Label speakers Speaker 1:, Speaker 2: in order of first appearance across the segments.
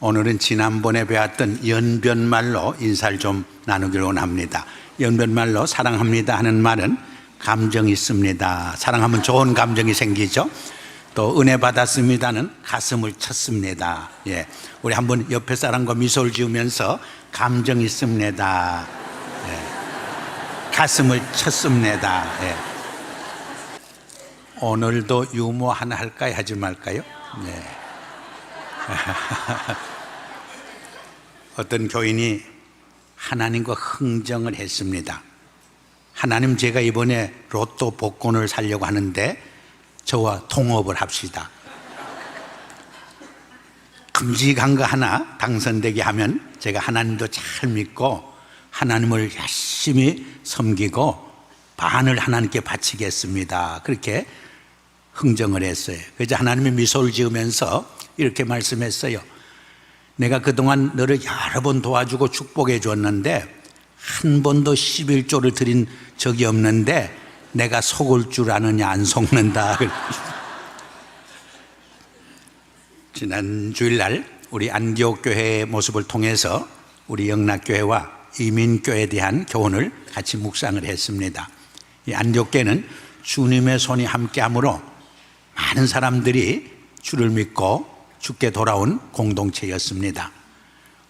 Speaker 1: 오늘은 지난번에 배웠던 연변말로 인사를 좀 나누기로 합니다. 연변말로 사랑합니다 하는 말은 감정이 있습니다. 사랑하면 좋은 감정이 생기죠. 또 은혜 받았습니다는 가슴을 쳤습니다. 예, 우리 한번 옆에 사람과 미소를 지으면서 감정 있습니다. 예, 가슴을 쳤습니다. 예. 오늘도 유머 하나 할까요? 하지 말까요? 네. 어떤 교인이 하나님과 흥정을 했습니다. 하나님, 제가 이번에 로또 복권을 사려고 하는데 저와 통업을 합시다. 큼직한 거 하나 당선되게 하면 제가 하나님도 잘 믿고 하나님을 열심히 섬기고 반을 하나님께 바치겠습니다. 그렇게 흥정을 했어요. 그래서 하나님이 미소를 지으면서 이렇게 말씀했어요. 내가 그동안 너를 여러 번 도와주고 축복해 줬는데 한 번도 11조를 드린 적이 없는데 내가 속을 줄 아느냐, 안 속는다. 지난 주일날 우리 안디옥 교회의 모습을 통해서 우리 영락교회와 이민교회에 대한 교훈을 같이 묵상을 했습니다. 이 안디옥 교회는 주님의 손이 함께함으로 많은 사람들이 주를 믿고 주께 돌아온 공동체였습니다.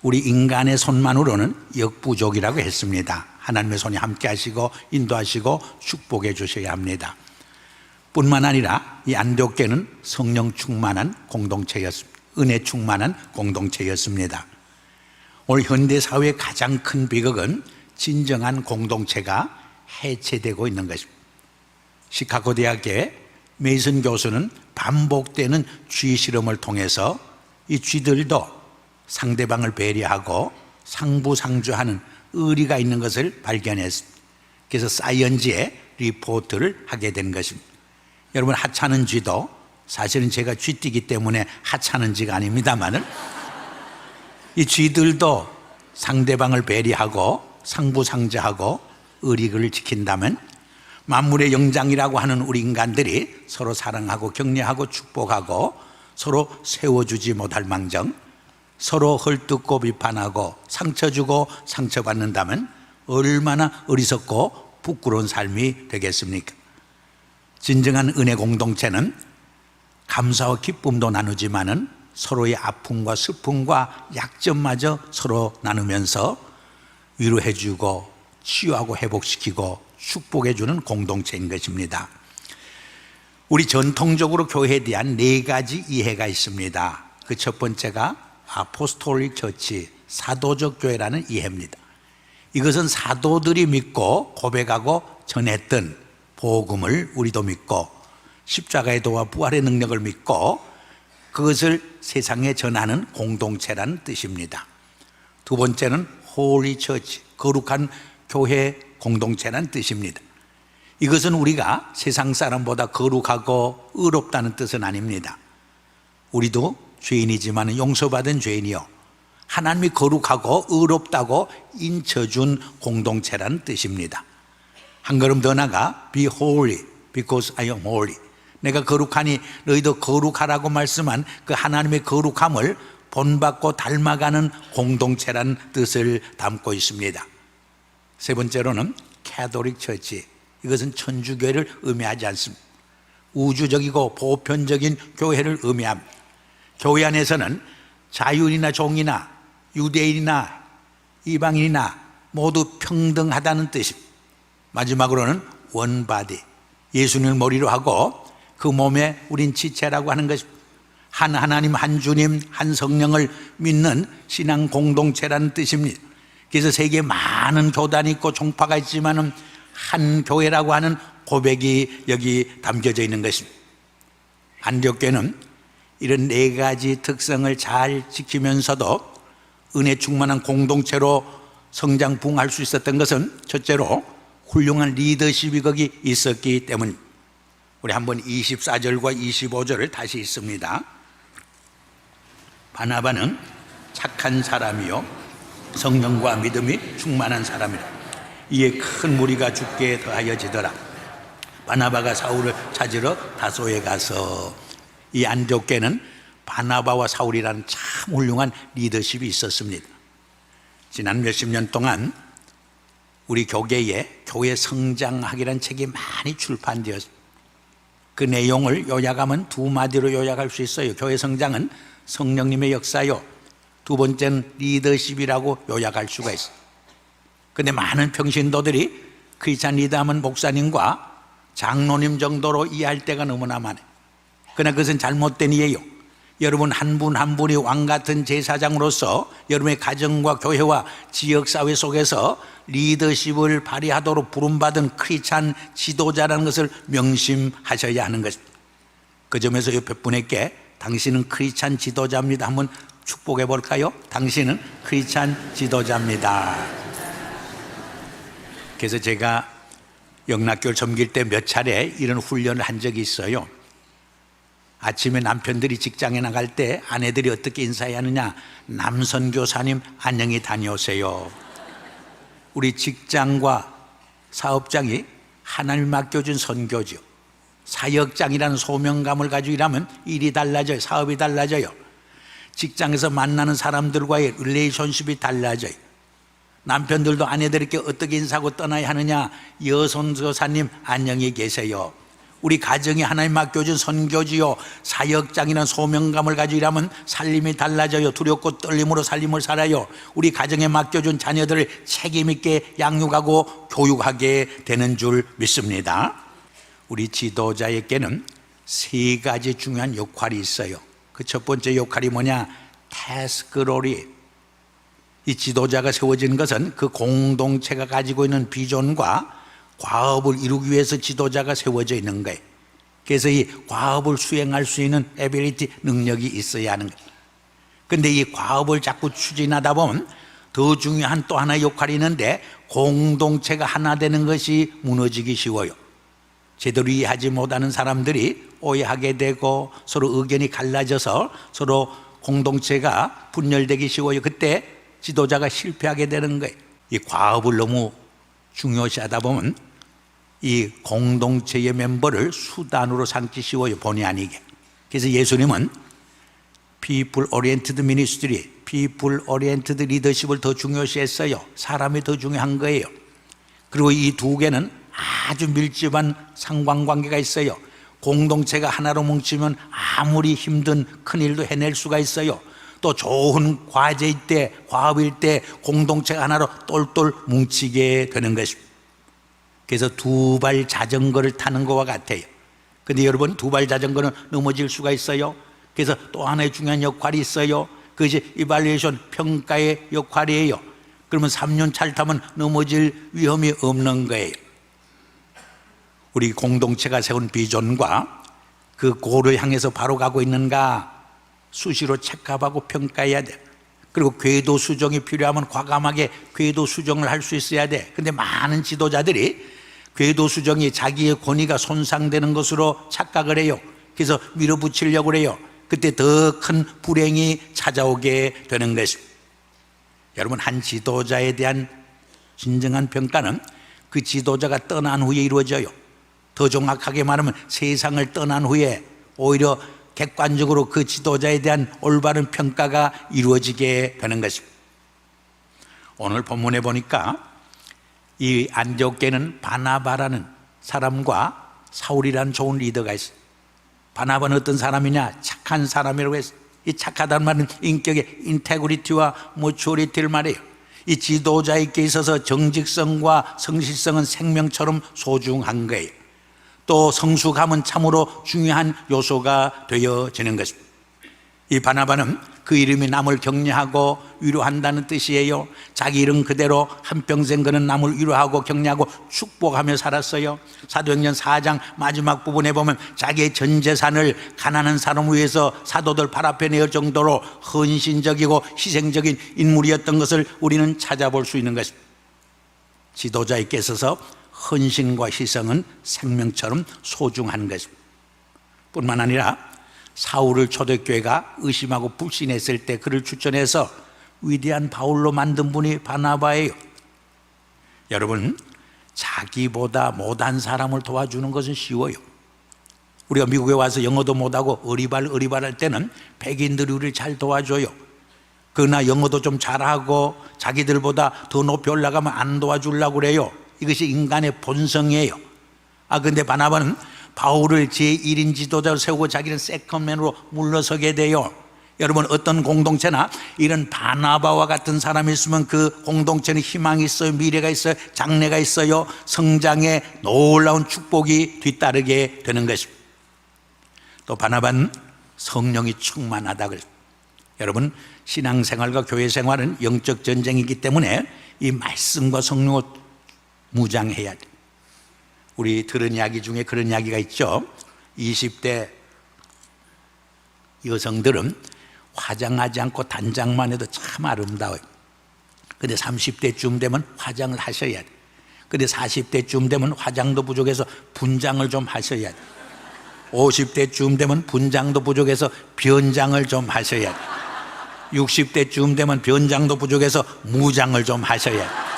Speaker 1: 우리 인간의 손만으로는 역부족이라고 했습니다. 하나님의 손이 함께 하시고 인도하시고 축복해 주셔야 합니다. 뿐만 아니라 이 안디옥교회는 성령 충만한 공동체였습니다. 은혜 충만한 공동체였습니다. 오늘 현대사회의 가장 큰 비극은 진정한 공동체가 해체되고 있는 것입니다. 시카고 대학의 메이슨 교수는 반복되는 쥐 실험을 통해서 이 쥐들도 상대방을 배려하고 상부상조하는 의리가 있는 것을 발견했습니다. 그래서 사이언지에 리포트를 하게 된 것입니다. 여러분, 하찮은 쥐도, 사실은 제가 쥐띠기 때문에 하찮은 쥐가 아닙니다만, 이 쥐들도 상대방을 배려하고 상부상조하고 의리를 지킨다면 만물의 영장이라고 하는 우리 인간들이 서로 사랑하고 격려하고 축복하고 서로 세워주지 못할 망정, 서로 헐뜯고 비판하고 상처 주고 상처받는다면 얼마나 어리석고 부끄러운 삶이 되겠습니까? 진정한 은혜 공동체는 감사와 기쁨도 나누지만은 서로의 아픔과 슬픔과 약점마저 서로 나누면서 위로해주고 치유하고 회복시키고 축복해주는 공동체인 것입니다. 우리 전통적으로 교회에 대한 4가지 이해가 있습니다. 그 첫 번째가 아포스톨릭 처치, 사도적 교회라는 이해입니다. 이것은 사도들이 믿고 고백하고 전했던 복음을 우리도 믿고 십자가의 도와 부활의 능력을 믿고 그것을 세상에 전하는 공동체라는 뜻입니다. 두 번째는 홀리 처치, 거룩한 교회 공동체라는 뜻입니다. 이것은 우리가 세상 사람보다 거룩하고 의롭다는 뜻은 아닙니다. 우리도 죄인이지만 용서받은 죄인이요, 하나님이 거룩하고 의롭다고 인쳐준 공동체라는 뜻입니다. 한 걸음 더 나가 Be holy because I am holy. 내가 거룩하니 너희도 거룩하라고 말씀한 그 하나님의 거룩함을 본받고 닮아가는 공동체라는 뜻을 담고 있습니다. 세 번째로는 캐톨릭 처치, 이것은 천주교회를 의미하지 않습니다. 우주적이고 보편적인 교회를 의미합니다. 교회 안에서는 자유인이나 종이나 유대인이나 이방인이나 모두 평등하다는 뜻입니다. 마지막으로는 원바디, 예수님을 머리로 하고 그 몸에 우린 지체라고 하는 것입니다. 한 하나님, 한 주님, 한 성령을 믿는 신앙 공동체라는 뜻입니다. 그래서 세계에 많은 교단이 있고 종파가 있지만은 한 교회라고 하는 고백이 여기 담겨져 있는 것입니다. 안디옥교회는 이런 4가지 특성을 잘 지키면서도 은혜 충만한 공동체로 성장 부흥할 수 있었던 것은 첫째로 훌륭한 리더십이 거기 있었기 때문입니다. 우리 한번 24절과 25절을 다시 읽습니다. 바나바는 착한 사람이요 성령과 믿음이 충만한 사람이라. 이에 큰 무리가 죽게 더하여지더라. 바나바가 사울을 찾으러 다소에 가서, 이 안디옥 교회는 바나바와 사울이라는 참 훌륭한 리더십이 있었습니다. 지난 몇십 년 동안 우리 교계에 교회 성장학이라는 책이 많이 출판되었습니다. 그 내용을 요약하면 두 마디로 요약할 수 있어요. 교회 성장은 성령님의 역사요, 두 번째는 리더십이라고 요약할 수가 있어요. 그런데 많은 평신도들이 크리스찬 리더하면 목사님과 장로님 정도로 이해할 때가 너무나 많아요. 그러나 그것은 잘못된 이해요. 여러분 한 분 한 분이 왕 같은 제사장으로서 여러분의 가정과 교회와 지역사회 속에서 리더십을 발휘하도록 부름받은 크리스찬 지도자라는 것을 명심하셔야 하는 것입니다. 그 점에서 옆에 분에게 당신은 크리스찬 지도자입니다 한번 축복해 볼까요? 당신은 크리스찬 지도자입니다. 그래서 제가 영락교를 섬길 때 몇 차례 이런 훈련을 한 적이 있어요. 아침에 남편들이 직장에 나갈 때 아내들이 어떻게 인사해야 하느냐, 남선교사님 안녕히 다녀오세요. 우리 직장과 사업장이 하나님 맡겨준 선교죠. 사역장이라는 소명감을 가지고 일하면 일이 달라져요. 사업이 달라져요. 직장에서 만나는 사람들과의 릴레이션십이 달라져요. 남편들도 아내들에게 어떻게 인사하고 떠나야 하느냐, 여선교사님 안녕히 계세요. 우리 가정이 하나님 맡겨준 선교지요, 사역장이라는 소명감을 가지고 일하면 살림이 달라져요. 두렵고 떨림으로 살림을 살아요. 우리 가정에 맡겨준 자녀들을 책임 있게 양육하고 교육하게 되는 줄 믿습니다. 우리 지도자에게는 세 가지 중요한 역할이 있어요. 그 첫 번째 역할이 뭐냐, 태스크롤이, 이 지도자가 세워진 것은 그 공동체가 가지고 있는 비전과 과업을 이루기 위해서 지도자가 세워져 있는 거예요. 그래서 이 과업을 수행할 수 있는 에빌리티, 능력이 있어야 하는 거예요. 그런데 이 과업을 자꾸 추진하다 보면 더 중요한 또 하나의 역할이 있는데, 공동체가 하나 되는 것이 무너지기 쉬워요. 제대로 이해하지 못하는 사람들이 오해하게 되고 서로 의견이 갈라져서 서로 공동체가 분열되기 쉬워요. 그때 지도자가 실패하게 되는 거예요. 이 과업을 너무 중요시하다 보면 이 공동체의 멤버를 수단으로 삼기 쉬워요, 본의 아니게. 그래서 예수님은 people oriented ministry, people oriented leadership을 더 중요시했어요. 사람이 더 중요한 거예요. 그리고 이 두 개는 아주 밀접한 상관관계가 있어요. 공동체가 하나로 뭉치면 아무리 힘든 큰일도 해낼 수가 있어요. 또 좋은 과제일 때, 과업일 때 공동체가 하나로 똘똘 뭉치게 되는 것입니다. 그래서 두 발 자전거를 타는 것과 같아요. 그런데 여러분, 두 발 자전거는 넘어질 수가 있어요. 그래서 또 하나의 중요한 역할이 있어요. 그것이 이발리에이션, 평가의 역할이에요. 그러면 3년 차를 타면 넘어질 위험이 없는 거예요. 우리 공동체가 세운 비전과 그 골을 향해서 바로 가고 있는가 수시로 체크하고 평가해야 돼. 그리고 궤도 수정이 필요하면 과감하게 궤도 수정을 할 수 있어야 돼. 근데 많은 지도자들이 궤도 수정이 자기의 권위가 손상되는 것으로 착각을 해요. 그래서 밀어붙이려고 해요. 그때 더 큰 불행이 찾아오게 되는 것입니다. 여러분, 한 지도자에 대한 진정한 평가는 그 지도자가 떠난 후에 이루어져요. 더 정확하게 말하면 세상을 떠난 후에 오히려 객관적으로 그 지도자에 대한 올바른 평가가 이루어지게 되는 것입니다. 오늘 본문에 보니까 이 안디옥에는 바나바라는 사람과 사울이라는 좋은 리더가 있어요. 바나바는 어떤 사람이냐, 착한 사람이라고 했어요. 이 착하다는 말은 인격의 인테그리티와 모추어리티를 말해요. 이 지도자에게 있어서 정직성과 성실성은 생명처럼 소중한 거예요. 또 성숙함은 참으로 중요한 요소가 되어지는 것입니다. 이 바나바는 그 이름이 남을 격려하고 위로한다는 뜻이에요. 자기 이름 그대로 한평생 그는 남을 위로하고 격려하고 축복하며 살았어요. 사도행전 4장 마지막 부분에 보면 자기의 전 재산을 가난한 사람을 위해서 사도들 발 앞에 내을 정도로 헌신적이고 희생적인 인물이었던 것을 우리는 찾아볼 수 있는 것입니다. 지도자에게 있어서 헌신과 희생은 생명처럼 소중한 것입니다. 뿐만 아니라 사울을 초대교회가 의심하고 불신했을 때 그를 추천해서 위대한 바울로 만든 분이 바나바예요. 여러분, 자기보다 못한 사람을 도와주는 것은 쉬워요. 우리가 미국에 와서 영어도 못하고 어리발 할 때는 백인들이 우리를 잘 도와줘요. 그러나 영어도 좀 잘하고 자기들보다 더 높이 올라가면 안 도와주려고 그래요. 이것이 인간의 본성이에요. 근데 바나바는 바울을 제1인 지도자로 세우고 자기는 세컨맨으로 물러서게 돼요. 여러분, 어떤 공동체나 이런 바나바와 같은 사람이 있으면 그 공동체는 희망이 있어요, 미래가 있어요, 장래가 있어요, 성장에 놀라운 축복이 뒤따르게 되는 것입니다. 또 바나바는 성령이 충만하다 그랬어요. 여러분, 신앙생활과 교회생활은 영적 전쟁이기 때문에 이 말씀과 성령을 무장해야 돼요. 우리 들은 이야기 중에 그런 이야기가 있죠. 20대 여성들은 화장하지 않고 단장만 해도 참 아름다워요. 근데 30대쯤 되면 화장을 하셔야 돼요. 근데 40대쯤 되면 화장도 부족해서 분장을 좀 하셔야 돼요. 50대쯤 되면 분장도 부족해서 변장을 좀 하셔야 돼요. 60대쯤 되면 변장도 부족해서 무장을 좀 하셔야 돼요.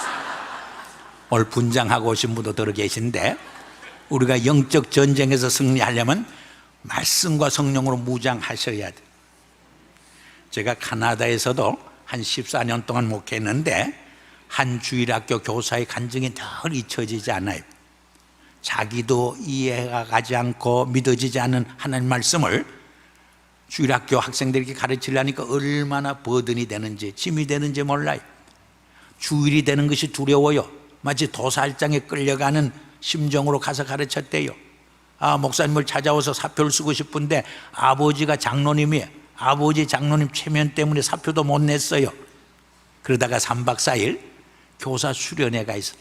Speaker 1: 오늘 분장하고 오신 분도 들어 계신데, 우리가 영적 전쟁에서 승리하려면 말씀과 성령으로 무장하셔야 돼요. 제가 카나다에서도 한 14년 동안 목회했는데 한 주일학교 교사의 간증이 늘 잊혀지지 않아요. 자기도 이해가 가지 않고 믿어지지 않는 하나님 말씀을 주일학교 학생들에게 가르치려니까 얼마나 버든이 되는지, 짐이 되는지 몰라요. 주일이 되는 것이 두려워요. 마치 도살장에 끌려가는 심정으로 가서 가르쳤대요. 목사님을 찾아와서 사표를 쓰고 싶은데 아버지가 장로님이에요. 아버지 장로님 체면 때문에 사표도 못 냈어요. 그러다가 3박 4일 교사 수련회가 있어요.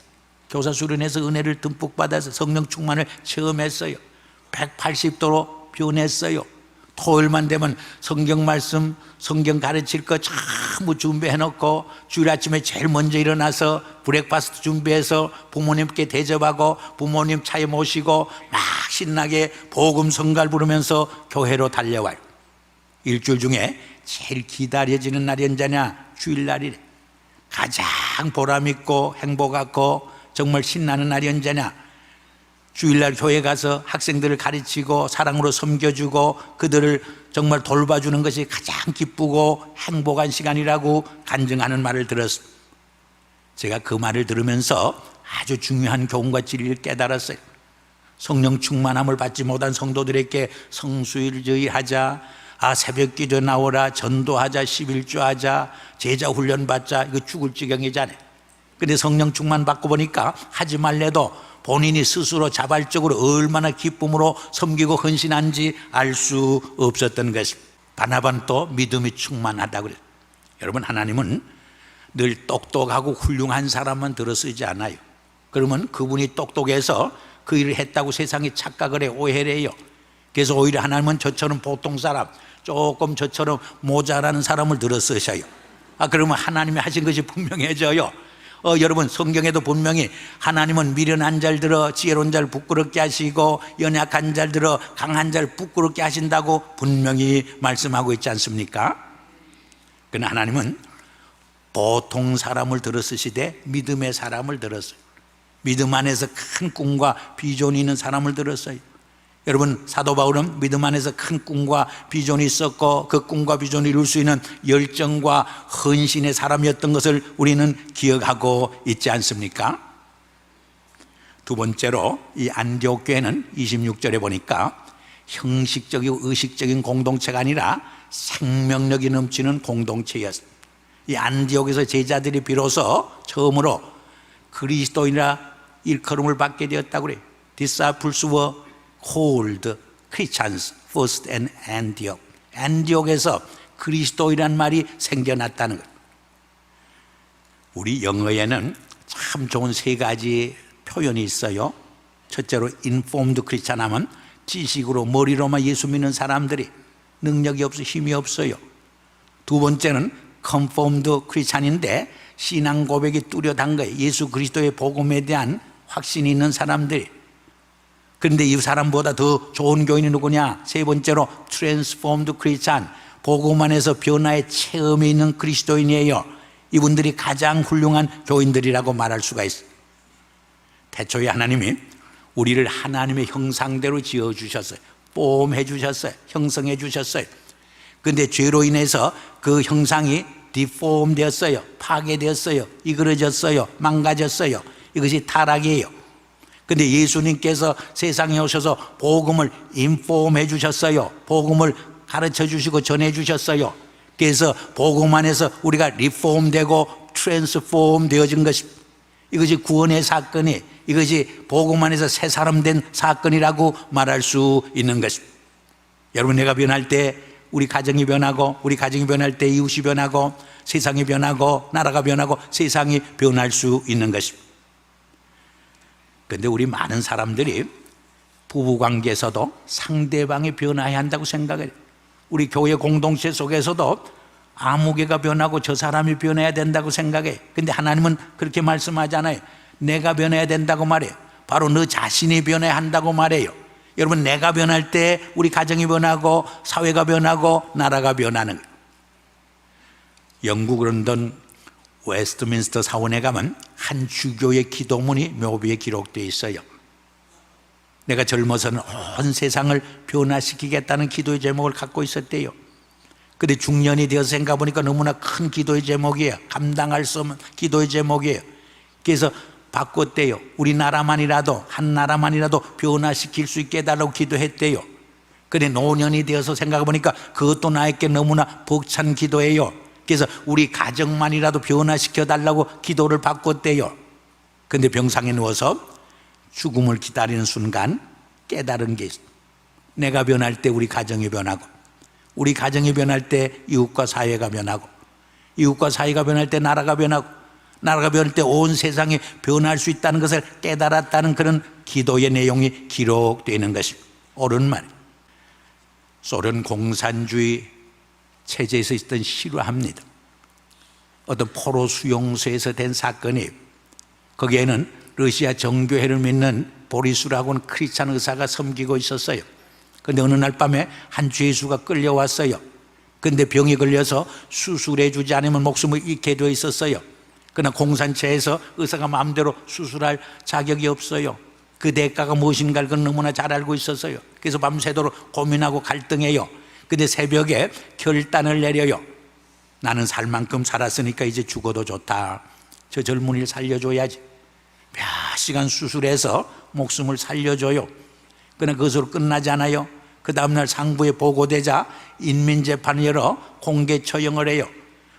Speaker 1: 교사 수련회에서 은혜를 듬뿍 받아서 성령 충만을 체험했어요. 180도로 변했어요. 토요일만 되면 성경 말씀, 성경 가르칠 거 전부 준비해놓고 주일 아침에 제일 먼저 일어나서 브렉파스트 준비해서 부모님께 대접하고 부모님 차에 모시고 막 신나게 복음 성갈 부르면서 교회로 달려와요. 일주일 중에 제일 기다려지는 날이 언제냐? 주일날이래. 가장 보람있고 행복하고 정말 신나는 날이 언제냐? 주일날 교회 가서 학생들을 가르치고 사랑으로 섬겨주고 그들을 정말 돌봐주는 것이 가장 기쁘고 행복한 시간이라고 간증하는 말을 들었습니다. 제가 그 말을 들으면서 아주 중요한 교훈과 진리를 깨달았어요. 성령 충만함을 받지 못한 성도들에게 성수일주의하자, 새벽 기도 나오라, 전도하자, 11조 하자, 제자 훈련 받자, 이거 죽을 지경이잖아요. 근데 성령 충만 받고 보니까 하지 말래도 본인이 스스로 자발적으로 얼마나 기쁨으로 섬기고 헌신한지 알 수 없었던 것입니다. 바나바는 또 믿음이 충만하다고 그래요. 여러분, 하나님은 늘 똑똑하고 훌륭한 사람만 들어 쓰지 않아요. 그러면 그분이 똑똑해서 그 일을 했다고 세상이 착각을 해, 오해를 해요. 그래서 오히려 하나님은 저처럼 보통 사람, 조금 저처럼 모자라는 사람을 들어 쓰셔요. 그러면 하나님이 하신 것이 분명해져요. 여러분, 성경에도 분명히 하나님은 미련한 자를 들어 지혜로운 자를 부끄럽게 하시고 연약한 자를 들어 강한 자를 부끄럽게 하신다고 분명히 말씀하고 있지 않습니까? 그러나 하나님은 보통 사람을 들어 쓰시되 믿음의 사람을 들었어요. 믿음 안에서 큰 꿈과 비전이 있는 사람을 들었어요. 여러분, 사도 바울은 믿음 안에서 큰 꿈과 비전이 있었고 그 꿈과 비전을 이룰 수 있는 열정과 헌신의 사람이었던 것을 우리는 기억하고 있지 않습니까? 두 번째로 이 안디옥 교회는 26절에 보니까 형식적이고 의식적인 공동체가 아니라 생명력이 넘치는 공동체였습니다. 이 안디옥에서 제자들이 비로소 처음으로 그리스도인이라 일컬음을 받게 되었다고 그래요. Disciples were called Christians first in Antioch. 안디옥에서 그리스도이란 말이 생겨났다는 것. 우리 영어에는 참 좋은 세 가지 표현이 있어요. 첫째로 informed Christian 하면 지식으로 머리로만 예수 믿는 사람들이 능력이 없어 힘이 없어요. 두 번째는 confirmed Christian인데 신앙 고백이 뚜렷한 거예요. 예수 그리스도의 복음에 대한 확신이 있는 사람들이. 그런데 이 사람보다 더 좋은 교인이 누구냐? 세 번째로 transformed Christian, 복음 안에서 변화의 체험이 있는 그리스도인이에요. 이분들이 가장 훌륭한 교인들이라고 말할 수가 있어요. 태초에 하나님이 우리를 하나님의 형상대로 지어주셨어요. 폼해 주셨어요. 형성해 주셨어요. 근데 죄로 인해서 그 형상이 디폼 되었어요. 파괴되었어요. 이그러졌어요. 망가졌어요. 이것이 타락이에요. 근데 예수님께서 세상에 오셔서 복음을 인폼해 주셨어요. 복음을 가르쳐 주시고 전해 주셨어요. 그래서 복음 안에서 우리가 리폼되고 트랜스폼 되어진 것입니다. 이것이 구원의 사건이, 이것이 복음 안에서 새 사람 된 사건이라고 말할 수 있는 것입니다. 여러분, 내가 변할 때 우리 가정이 변하고, 우리 가정이 변할 때 이웃이 변하고, 세상이 변하고, 나라가 변하고, 세상이 변할 수 있는 것입니다. 그런데 우리 많은 사람들이 부부관계에서도 상대방이 변화해야 한다고 생각해요. 우리 교회 공동체 속에서도 아무개가 변하고 저 사람이 변해야 된다고 생각해. 근데 하나님은 그렇게 말씀하잖아요. 내가 변해야 된다고 말해요. 바로 너 자신이 변해야 한다고 말해요. 여러분, 내가 변할 때 우리 가정이 변하고 사회가 변하고 나라가 변하는 거예요. 영국 런던 웨스트민스터 사원에 가면 한 주교의 기도문이 묘비에 기록되어 있어요. 내가 젊어서는 온 세상을 변화시키겠다는 기도의 제목을 갖고 있었대요. 근데 중년이 되어서 생각해보니까 너무나 큰 기도의 제목이에요. 감당할 수 없는 기도의 제목이에요. 그래서 바꿨대요. 우리나라만이라도, 한 나라만이라도 변화시킬 수 있게 해달라고 기도했대요. 근데 노년이 되어서 생각해보니까 그것도 나에게 너무나 벅찬 기도예요. 그래서 우리 가정만이라도 변화시켜달라고 기도를 바꿨대요. 근데 병상에 누워서 죽음을 기다리는 순간 깨달은 게 있어요. 내가 변할 때 우리 가정이 변하고, 우리 가정이 변할 때 이웃과 사회가 변하고, 이웃과 사회가 변할 때 나라가 변하고, 나라가 변할 때 온 세상이 변할 수 있다는 것을 깨달았다는 그런 기도의 내용이 기록되는 것입니다. 옳은 말이에요. 소련 공산주의 체제에서 있던 실화합니다. 어떤 포로 수용소에서 된 사건이에요. 거기에는 러시아 정교회를 믿는 보리수라고는 크리스찬 의사가 섬기고 있었어요. 그런데 어느 날 밤에 한 죄수가 끌려왔어요. 그런데 병이 걸려서 수술해 주지 않으면 목숨을 잃게 되어 있었어요. 그러나 공산체에서 의사가 마음대로 수술할 자격이 없어요. 그 대가가 무엇인가를 그건 너무나 잘 알고 있었어요. 그래서 밤새도록 고민하고 갈등해요. 근데 새벽에 결단을 내려요. 나는 살 만큼 살았으니까 이제 죽어도 좋다. 저 젊은이를 살려줘야지. 몇 시간 수술해서 목숨을 살려줘요. 그러나 그것으로 끝나지 않아요. 그 다음날 상부에 보고되자 인민재판을 열어 공개 처형을 해요.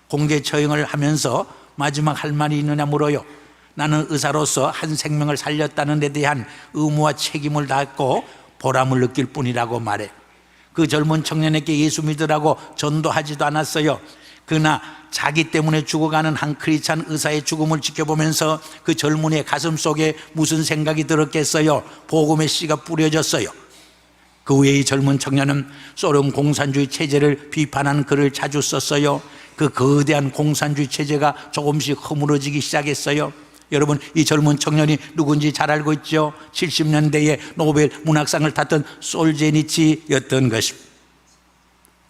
Speaker 1: 공개 처형을 하면서 마지막 할 말이 있느냐 물어요. 나는 의사로서 한 생명을 살렸다는 데 대한 의무와 책임을 다했고 보람을 느낄 뿐이라고 말해. 그 젊은 청년에게 예수 믿으라고 전도하지도 않았어요. 그러나 자기 때문에 죽어가는 한 크리스찬 의사의 죽음을 지켜보면서 그 젊은이의 가슴 속에 무슨 생각이 들었겠어요? 복음의 씨가 뿌려졌어요. 그 후에 이 젊은 청년은 소련 공산주의 체제를 비판하는 글을 자주 썼어요. 그 거대한 공산주의 체제가 조금씩 허물어지기 시작했어요. 여러분, 이 젊은 청년이 누군지 잘 알고 있죠? 70년대에 노벨 문학상을 탔던 솔제니치였던 것입니다.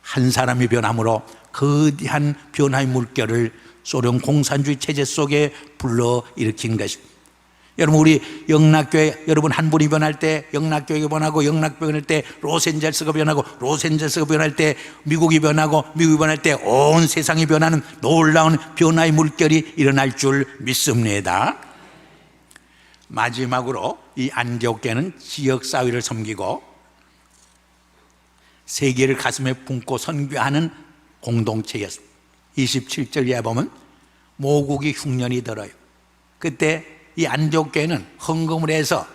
Speaker 1: 한 사람이 변함으로 거대한 변화의 물결을 소련 공산주의 체제 속에 불러일으킨 것입니다. 여러분, 우리 영락교회, 여러분 한 분이 변할 때 영락교회가 변하고, 영락교회가 변할 때 로스앤젤스가 변하고, 로스앤젤스가 변할 때 미국이 변하고, 미국이 변할 때 온 세상이 변하는 놀라운 변화의 물결이 일어날 줄 믿습니다. 마지막으로 이 안디옥교회는 지역사회를 섬기고 세계를 가슴에 품고 선교하는 공동체였습니다. 27절 이하에 보면 모국이 흉년이 들어요. 그때 이 안디옥교회는 헌금을 해서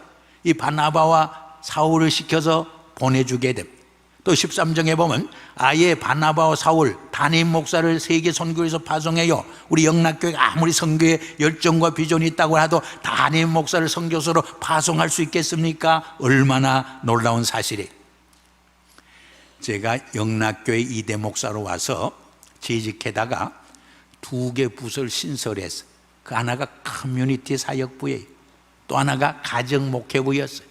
Speaker 1: 이 바나바와 사울을 시켜서 보내주게 됩니다. 또 13장에 보면 아예 바나바와 사울, 담임 목사를 세계 선교에서 파송해요. 우리 영락교회가 아무리 선교에 열정과 비전이 있다고 해도 담임 목사를 선교사로 파송할 수 있겠습니까? 얼마나 놀라운 사실이에요. 제가 영락교회 2대 목사로 와서 재직하다가 2개 부서를 신설했어요. 그 하나가 커뮤니티 사역부예요. 또 하나가 가정목회부였어요.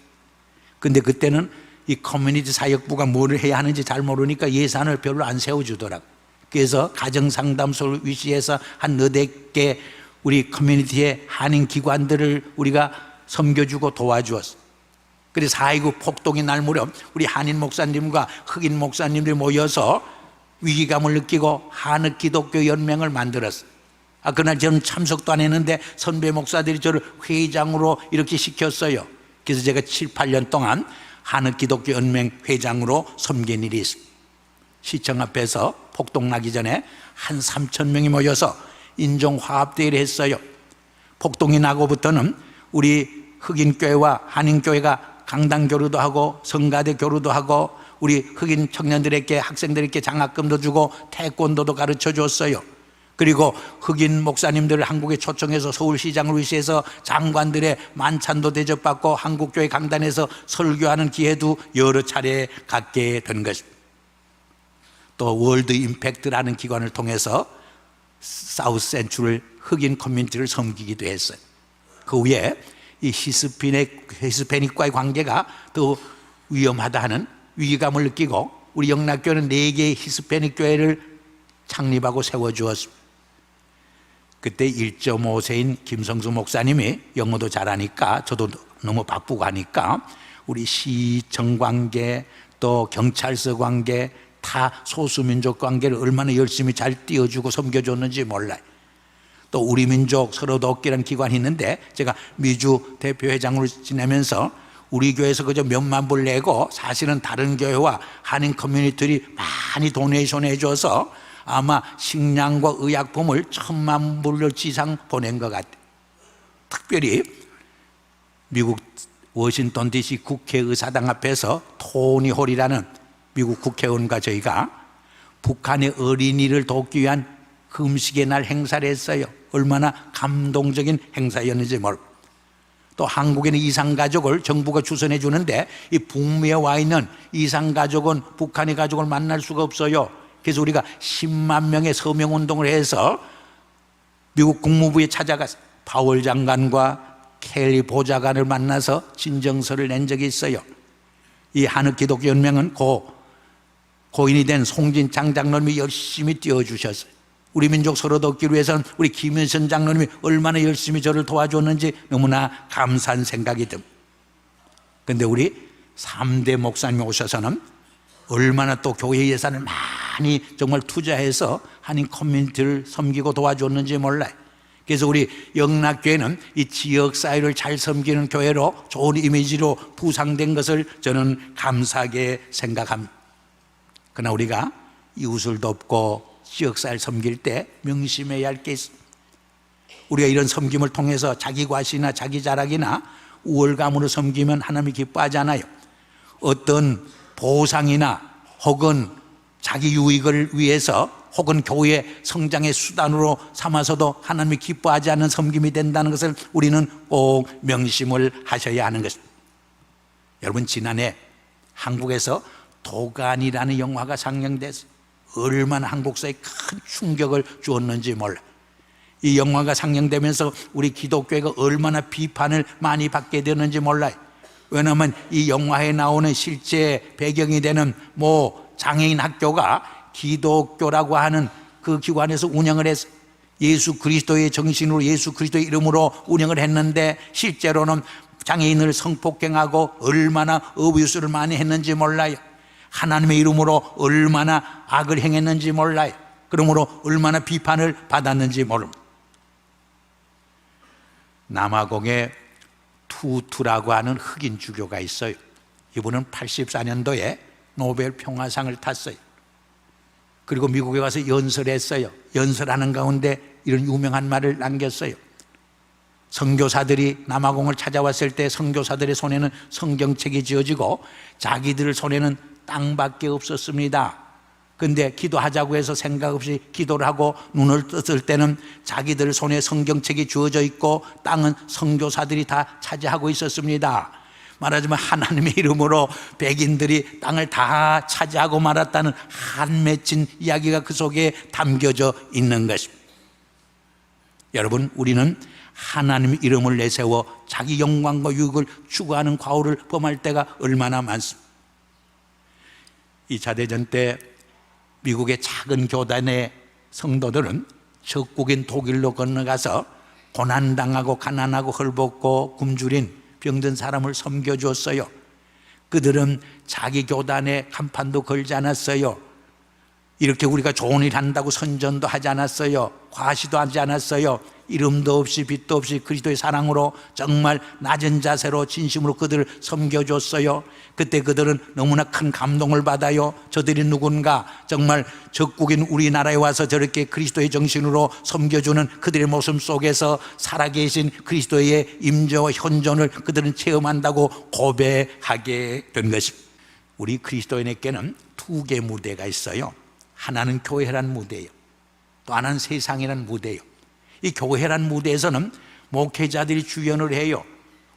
Speaker 1: 근데 그때는 이 커뮤니티 사역부가 뭘 해야 하는지 잘 모르니까 예산을 별로 안 세워주더라고요. 그래서 가정상담소를 위시해서 한 4개 우리 커뮤니티의 한인 기관들을 우리가 섬겨주고 도와주었어요. 그래서 4.29 폭동이 날 무렵 우리 한인 목사님과 흑인 목사님들이 모여서 위기감을 느끼고 한흑 기독교 연맹을 만들었어요. 그날 저는 참석도 안 했는데 선배 목사들이 저를 회장으로 이렇게 시켰어요. 그래서 제가 7, 8년 동안 한흑 기독교 연맹 회장으로 섬긴 일이 있습니다. 시청 앞에서 폭동 나기 전에 한 3,000명이 모여서 인종화합대회를 했어요. 폭동이 나고부터는 우리 흑인교회와 한인교회가 강당교류도 하고 성가대 교류도 하고 우리 흑인 청년들에게 학생들에게 장학금도 주고 태권도도 가르쳐 줬어요. 그리고 흑인 목사님들을 한국에 초청해서 서울시장을 위시해서 장관들의 만찬도 대접받고 한국교회 강단에서 설교하는 기회도 여러 차례 갖게 된 것입니다. 또 월드 임팩트라는 기관을 통해서 사우스 센츄럴 흑인 커뮤니티를 섬기기도 했어요. 그 후에 이 히스패닉과의 관계가 더 위험하다 하는 위기감을 느끼고 우리 영락교회는 4개의 히스패닉 교회를 창립하고 세워주었습니다. 그때 1.5세인 김성수 목사님이 영어도 잘하니까 저도 너무 바쁘고 하니까 우리 시청 관계 또 경찰서 관계 다 소수민족 관계를 얼마나 열심히 잘 띄워주고 섬겨줬는지 몰라요. 또 우리 민족 서로 돕기라는 기관이 있는데 제가 미주 대표회장으로 지내면서 우리 교회에서 그저 몇만 불 내고 사실은 다른 교회와 한인 커뮤니티들이 많이 도네이션 해줘서 아마 식량과 의약품을 1,000만 불 이상 보낸 것 같아요. 특별히 미국 워싱턴 DC 국회의사당 앞에서 토니 홀이라는 미국 국회의원과 저희가 북한의 어린이를 돕기 위한 금식의 날 행사를 했어요. 얼마나 감동적인 행사였는지 모르고. 또 한국에는 이산가족을 정부가 추선해 주는데 이 북미에 와 있는 이산가족은 북한의 가족을 만날 수가 없어요. 그래서 우리가 10만 명의 서명운동을 해서 미국 국무부에 찾아가서 파월 장관과 켈리 보좌관을 만나서 진정서를 낸 적이 있어요. 이 한흑기독연맹은 고인이 된 송진창 장로님이 열심히 띄워주셨어요. 우리 민족 서로 돕기 위해서는 우리 김윤선 장로님이 얼마나 열심히 저를 도와줬는지 너무나 감사한 생각이 듭니다. 그런데 우리 3대 목사님이 오셔서는 얼마나 또 교회 예산을 많이 정말 투자해서 한인 커뮤니티를 섬기고 도와줬는지 몰라요. 그래서 우리 영락교회는 이 지역사회를 잘 섬기는 교회로 좋은 이미지로 부상된 것을 저는 감사하게 생각합니다. 그러나 우리가 이웃을 돕고 지역사회를 섬길 때 명심해야 할 게 있습니다. 우리가 이런 섬김을 통해서 자기 과시나 자기 자랑이나 우월감으로 섬기면 하나님이 기뻐하지 않아요. 어떤 보상이나 혹은 자기 유익을 위해서 혹은 교회의 성장의 수단으로 삼아서도 하나님이 기뻐하지 않는 섬김이 된다는 것을 우리는 꼭 명심을 하셔야 하는 것입니다. 여러분, 지난해 한국에서 도간이라는 영화가 상영돼서 얼마나 한국 사회에 큰 충격을 주었는지 몰라요. 이 영화가 상영되면서 우리 기독교회가 얼마나 비판을 많이 받게 되는지 몰라요. 왜냐하면 이 영화에 나오는 실제 배경이 되는 장애인 학교가 기독교라고 하는 그 기관에서 운영을 해서 예수 그리스도의 정신으로 예수 그리스도의 이름으로 운영을 했는데 실제로는 장애인을 성폭행하고 얼마나 어뷰스를 많이 했는지 몰라요. 하나님의 이름으로 얼마나 악을 행했는지 몰라요. 그러므로 얼마나 비판을 받았는지 모릅니다. 남아공에 투투라고 하는 흑인 주교가 있어요. 이분은 84년도에 노벨 평화상을 탔어요. 그리고 미국에 가서 연설했어요. 연설하는 가운데 이런 유명한 말을 남겼어요. 선교사들이 남아공을 찾아왔을 때 선교사들의 손에는 성경책이 쥐어지고 자기들 손에는 땅밖에 없었습니다. 근데 기도하자고 해서 생각 없이 기도를 하고 눈을 떴을 때는 자기들 손에 성경책이 주어져 있고 땅은 선교사들이 다 차지하고 있었습니다. 말하자면 하나님의 이름으로 백인들이 땅을 다 차지하고 말았다는 한 맺힌 이야기가 그 속에 담겨져 있는 것입니다. 여러분, 우리는 하나님의 이름을 내세워 자기 영광과 유익을 추구하는 과오를 범할 때가 얼마나 많습니다. 2차 대전 때 미국의 작은 교단의 성도들은 적국인 독일로 건너가서 고난당하고 가난하고 헐벗고 굶주린 병든 사람을 섬겨주었어요. 그들은 자기 교단에 간판도 걸지 않았어요. 이렇게 우리가 좋은 일 한다고 선전도 하지 않았어요. 과시도 하지 않았어요. 이름도 없이 빛도 없이 그리스도의 사랑으로 정말 낮은 자세로 진심으로 그들을 섬겨줬어요. 그때 그들은 너무나 큰 감동을 받아요. 저들이 누군가, 정말 적국인 우리나라에 와서 저렇게 그리스도의 정신으로 섬겨주는 그들의 모습 속에서 살아계신 그리스도의 임재와 현존을 그들은 체험한다고 고백하게 된 것입니다. 우리 그리스도인에게는 두 개의 무대가 있어요. 하나는 교회란 무대예요. 또 하나는 세상이란 무대예요. 이 교회란 무대에서는 목회자들이 주연을 해요.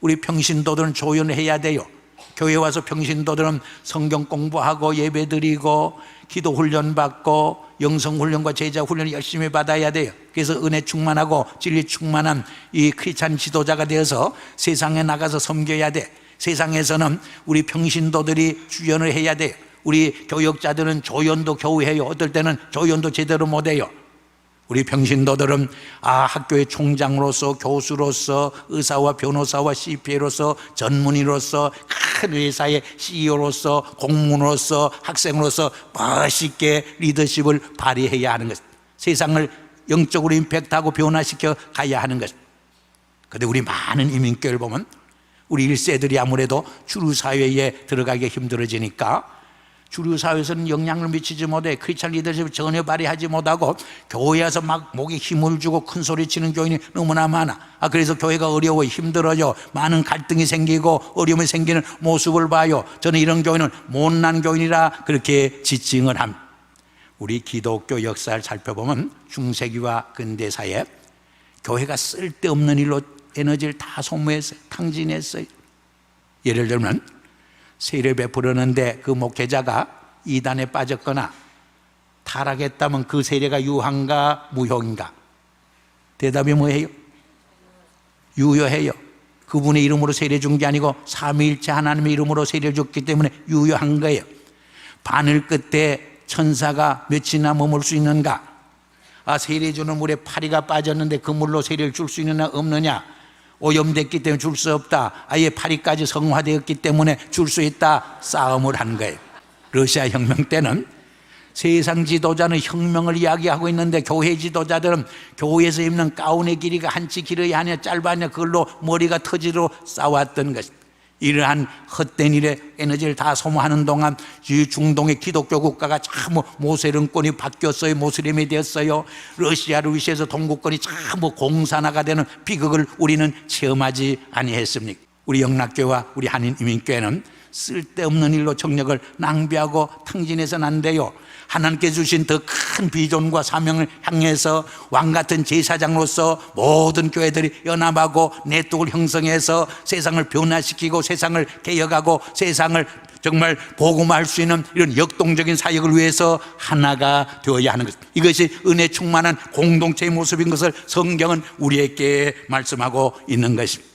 Speaker 1: 우리 평신도들은 조연을 해야 돼요. 교회 와서 평신도들은 성경 공부하고 예배드리고 기도 훈련 받고 영성 훈련과 제자 훈련을 열심히 받아야 돼요. 그래서 은혜 충만하고 진리 충만한 이 크리스찬 지도자가 되어서 세상에 나가서 섬겨야 돼. 세상에서는 우리 평신도들이 주연을 해야 돼요. 우리 교역자들은 조연도 겨우 해요. 어떨 때는 조연도 제대로 못해요. 우리 평신도들은 학교의 총장으로서, 교수로서, 의사와 변호사와 CPA로서, 전문의로서, 큰 회사의 CEO로서, 공무원으로서, 학생으로서 멋있게 리더십을 발휘해야 하는 것. 세상을 영적으로 임팩트하고 변화시켜 가야 하는 것. 그런데 우리 많은 이민교회를 보면 우리 1세들이 아무래도 주류 사회에 들어가기 힘들어지니까 주류 사회에서는 영향을 미치지 못해 크리스찬 리더십을 전혀 발휘하지 못하고 교회에서 막 목에 힘을 주고 큰 소리 치는 교인이 너무나 많아. 그래서 교회가 어려워 힘들어져. 많은 갈등이 생기고 어려움이 생기는 모습을 봐요. 저는 이런 교회는 못난 교인이라 그렇게 지칭을 합니다. 우리 기독교 역사를 살펴보면 중세기와 근대사에 교회가 쓸데없는 일로 에너지를 다 소모했어요. 탕진했어요. 예를 들면 세례를 베풀었는데 그 목회자가 이단에 빠졌거나 타락했다면 그 세례가 유한가 무효인가? 대답이 뭐예요? 유효해요. 그분의 이름으로 세례 준 게 아니고 삼위일체 하나님의 이름으로 세례를 줬기 때문에 유효한 거예요. 바늘 끝에 천사가 며칠이나 머물 수 있는가? 세례 주는 물에 파리가 빠졌는데 그 물로 세례를 줄 수 있느냐 없느냐? 오염됐기 때문에 줄 수 없다. 아예 파리까지 성화되었기 때문에 줄 수 있다. 싸움을 한 거예요. 러시아 혁명 때는 세상 지도자는 혁명을 이야기하고 있는데 교회 지도자들은 교회에서 입는 가운의 길이가 한치 길어야 하냐 짧아냐 그걸로 머리가 터지러 싸웠던 것입니다. 이러한 헛된 일에 에너지를 다 소모하는 동안 중동의 기독교 국가가 참 모세령권이 바뀌었어요. 모슬림이 되었어요. 러시아를 위시해서 동구권이 참 공산화가 되는 비극을 우리는 체험하지 아니했습니까? 우리 영락교회와 우리 한인 이민교회는 쓸데없는 일로 정력을 낭비하고 탕진해서는 안 돼요. 하나님께 주신 더 큰 비전과 사명을 향해서 왕같은 제사장으로서 모든 교회들이 연합하고 네트워크를 형성해서 세상을 변화시키고 세상을 개혁하고 세상을 정말 복음화할 수 있는 이런 역동적인 사역을 위해서 하나가 되어야 하는 것. 이것이 은혜 충만한 공동체의 모습인 것을 성경은 우리에게 말씀하고 있는 것입니다.